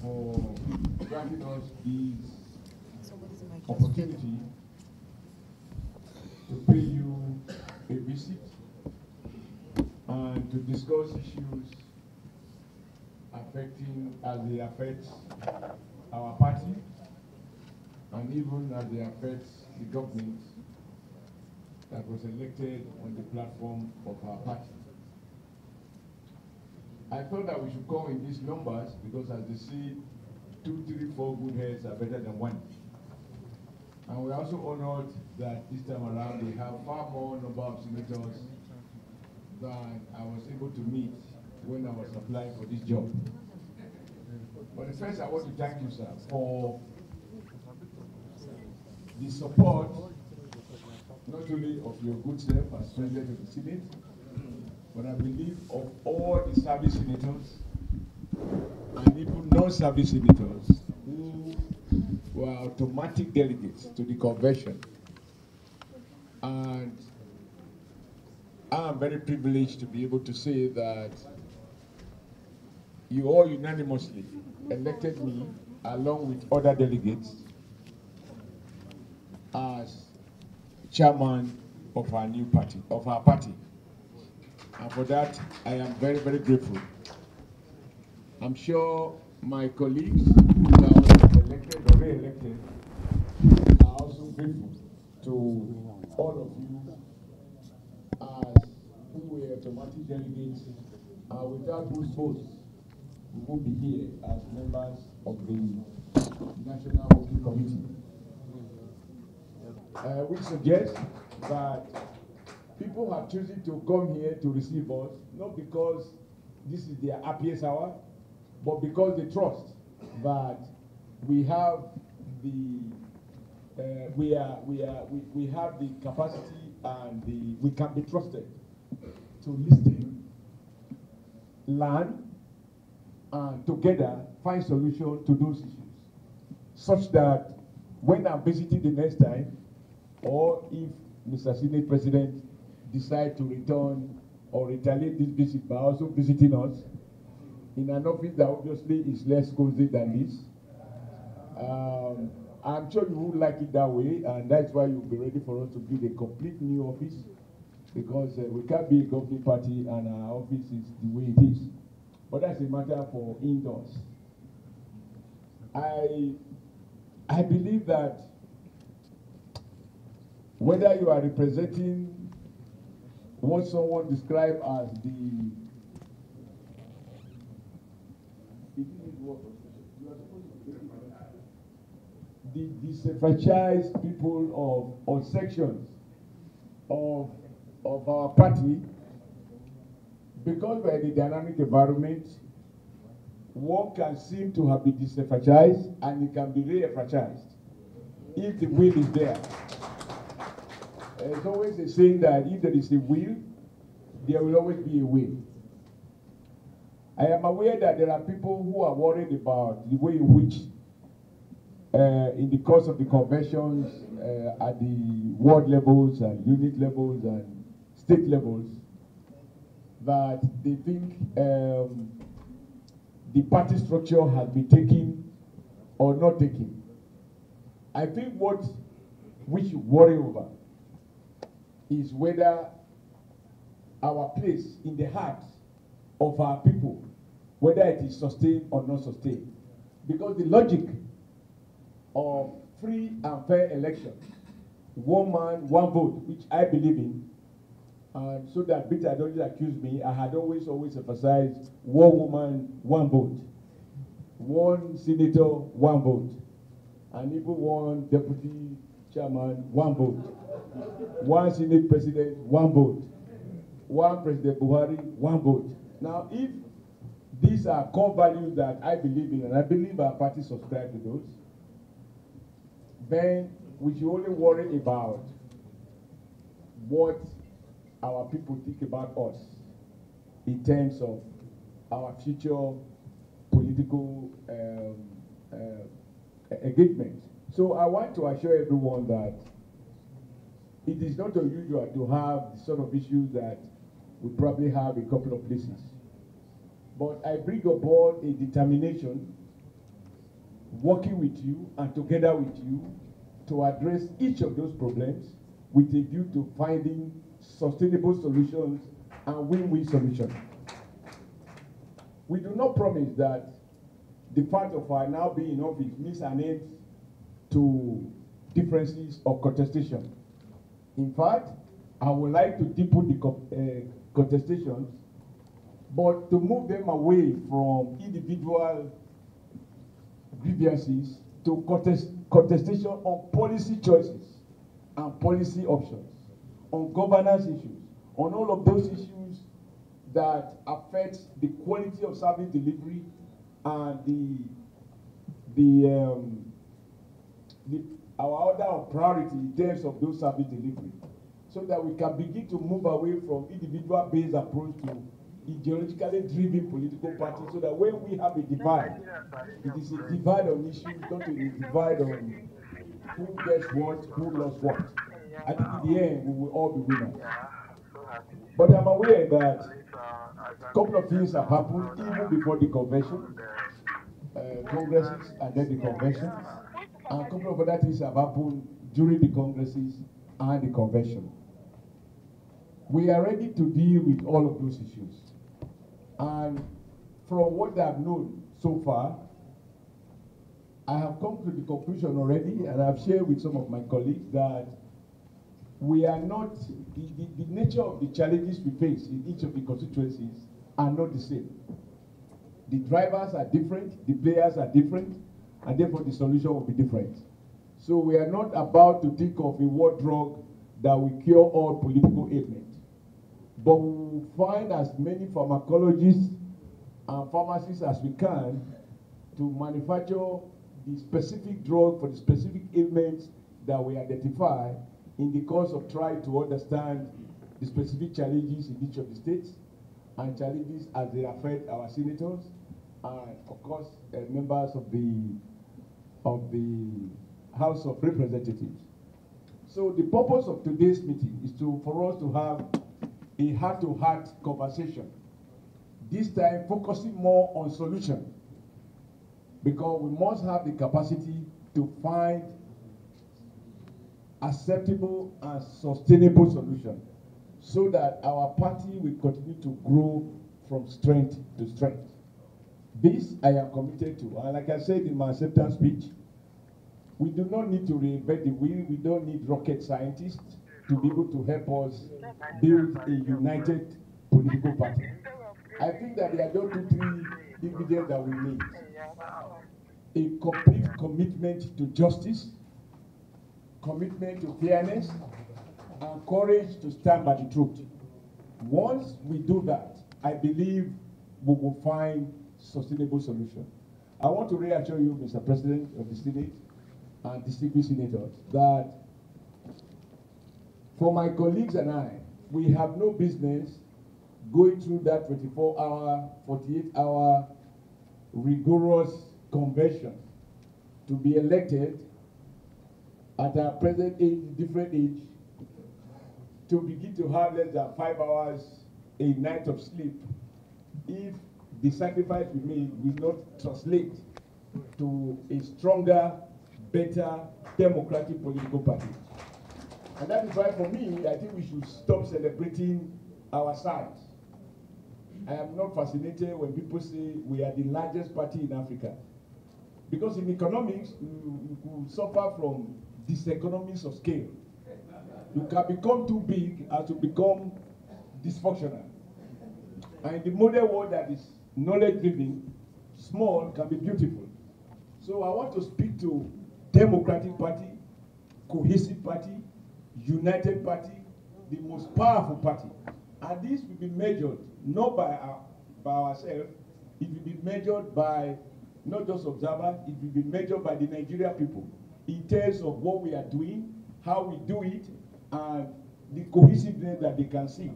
for granting us this opportunity to pay you a visit and to discuss issues affecting as they affect our party and even as they affect the government that was elected on the platform of our party. I thought that we should come in these numbers because as they say, 2, 3, 4 good heads are better than one. And we're also honored that this time around we have far more number of senators than I was able to meet when I was applying for this job. But first I want to thank you, sir, for the support not only of your good self as President of the Senate, but I believe of all the service senators and even non-service senators who were automatic delegates to the convention. And I am very privileged to be able to say that you all unanimously elected me along with other delegates as chairman of our new party, of our party. And for that, I am very, very grateful. I'm sure my colleagues who are also elected or re-elected are also grateful to all of you as who were automatic delegates. Without those votes, we will be here as members of the National Working Committee. We suggest that people have chosen to come here to receive us, not because this is their happiest hour, but because they trust that we have the we have the capacity and we can be trusted to listen, learn, and together find solutions to those issues, such that when I'm visiting the next time, or if Mr. Senate President decide to return or retaliate this visit by also visiting us in an office that obviously is less cozy than this. I'm sure you would like it that way, and that's why you'll be ready for us to build a complete new office, because we can't be a governing party and our office is the way it is. But that's a matter for indoors. I believe that whether you are representing what someone described as the disenfranchised people of or sections of our party, because we're in a dynamic environment, one can seem to have been disenfranchised and it can be re-enfranchised if the will is there. There's always a saying that if there is a will, there will always be a way. I am aware that there are people who are worried about the way in which, in the course of the conventions at the ward levels and unit levels and state levels, that they think the party structure has been taken or not taken. I think what we should worry over is whether our place in the hearts of our people, whether it is sustained or not sustained. Because the logic of free and fair election, one man, one vote, which I believe in, and so that Peter don't accuse me, I had always emphasized one woman, one vote, one senator, one vote, and even one deputy chairman, one vote, one Senate president, one vote, one President Buhari, one vote. Now, if these are core values that I believe in, and I believe our party subscribe to those, then we should only worry about what our people think about us in terms of our future political engagement. So I want to assure everyone that it is not unusual to have the sort of issues that we probably have in a couple of places. But I bring aboard a determination working with you and together with you to address each of those problems with a view to finding sustainable solutions and win-win solutions. We do not promise that the fact of our now being in office means an end to differences or contestation. In fact, I would like to deepen the contestations, but to move them away from individual grievances to contestation on policy choices and policy options, on governance issues, on all of those issues that affect the quality of service delivery and our order of priority in terms of those service delivery, so that we can begin to move away from individual-based approach to ideologically driven political parties, so that when we have a divide, it is a divide on issues, not a divide on who gets what, who lost what. I think in the end, we will all be winners. But I'm aware that a couple of things have happened even before the convention, congresses and then the convention, and a couple of other things have happened during the congresses and the convention. We are ready to deal with all of those issues. And from what I've known so far, I have come to the conclusion already, and I've shared with some of my colleagues, that we are not, the nature of the challenges we face in each of the constituencies are not the same. The drivers are different, the players are different, and therefore the solution will be different. So we are not about to think of a war drug that will cure all political ailments, but we will find as many pharmacologists and pharmacists as we can to manufacture the specific drug for the specific ailments that we identify in the course of trying to understand the specific challenges in each of the states and challenges as they affect our senators and, of course, members of the House of Representatives. So the purpose of today's meeting is for us to have a heart-to-heart conversation, this time focusing more on solution, because we must have the capacity to find acceptable and sustainable solution so that our party will continue to grow from strength to strength. This I am committed to, and like I said in my acceptance speech, we do not need to reinvent the wheel. We don't need rocket scientists to be able to help us build a united political party. I think that there are just 2-3 ingredients that we need. A complete commitment to justice, commitment to fairness, and courage to stand by the truth. Once we do that, I believe we will find sustainable solution. I want to reassure you, Mr. President of the Senate and distinguished senators, that for my colleagues and I, we have no business going through that 24-hour, 48-hour rigorous convention to be elected at our present age, different age, to begin to have less than 5 hours a night of sleep if the sacrifice we made will not translate to a stronger, better, democratic political party. And that is why, for me, I think we should stop celebrating our size. I am not fascinated when people say we are the largest party in Africa. Because in economics, you could suffer from diseconomies of scale. You can become too big as to become dysfunctional. And in the modern world that is knowledge-driven, small can be beautiful. So I want to speak to democratic party, cohesive party, united party, the most powerful party. And this will be measured not by ourselves, it will be measured by not just observers, it will be measured by the Nigerian people in terms of what we are doing, how we do it, and the cohesiveness that they can see.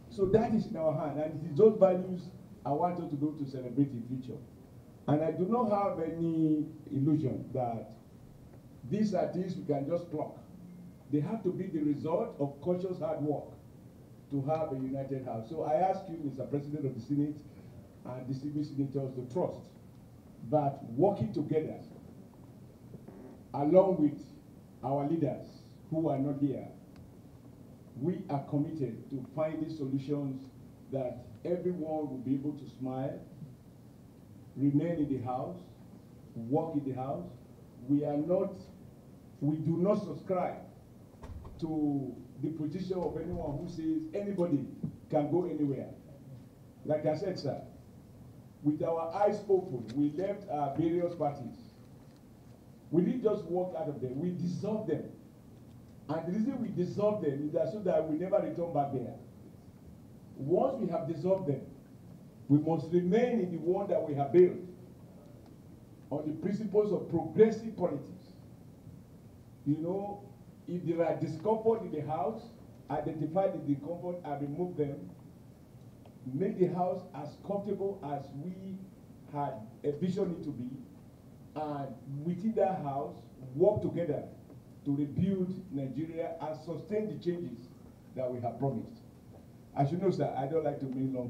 So that is in our hand, and it is those values I want us to go to celebrate in future. And I do not have any illusion that these are things we can just pluck. They have to be the result of conscious hard work to have a united house. So I ask you, Mr. President of the Senate and distinguished senators, to trust that working together along with our leaders who are not here, we are committed to finding solutions that everyone will be able to smile, remain in the house, work in the house. We do not subscribe to the position of anyone who says anybody can go anywhere. Like I said, sir, with our eyes open, we left our various parties. We didn't just walk out of them, we dissolved them. And the reason we dissolved them is that so that we never return back there. Once we have dissolved them, we must remain in the one that we have built on the principles of progressive politics. You know, if there are discomfort in the house, identify the discomfort and remove them. Make the house as comfortable as we had envisioned it to be, and within that house, work together to rebuild Nigeria and sustain the changes that we have promised. As you know, sir, I don't like to make long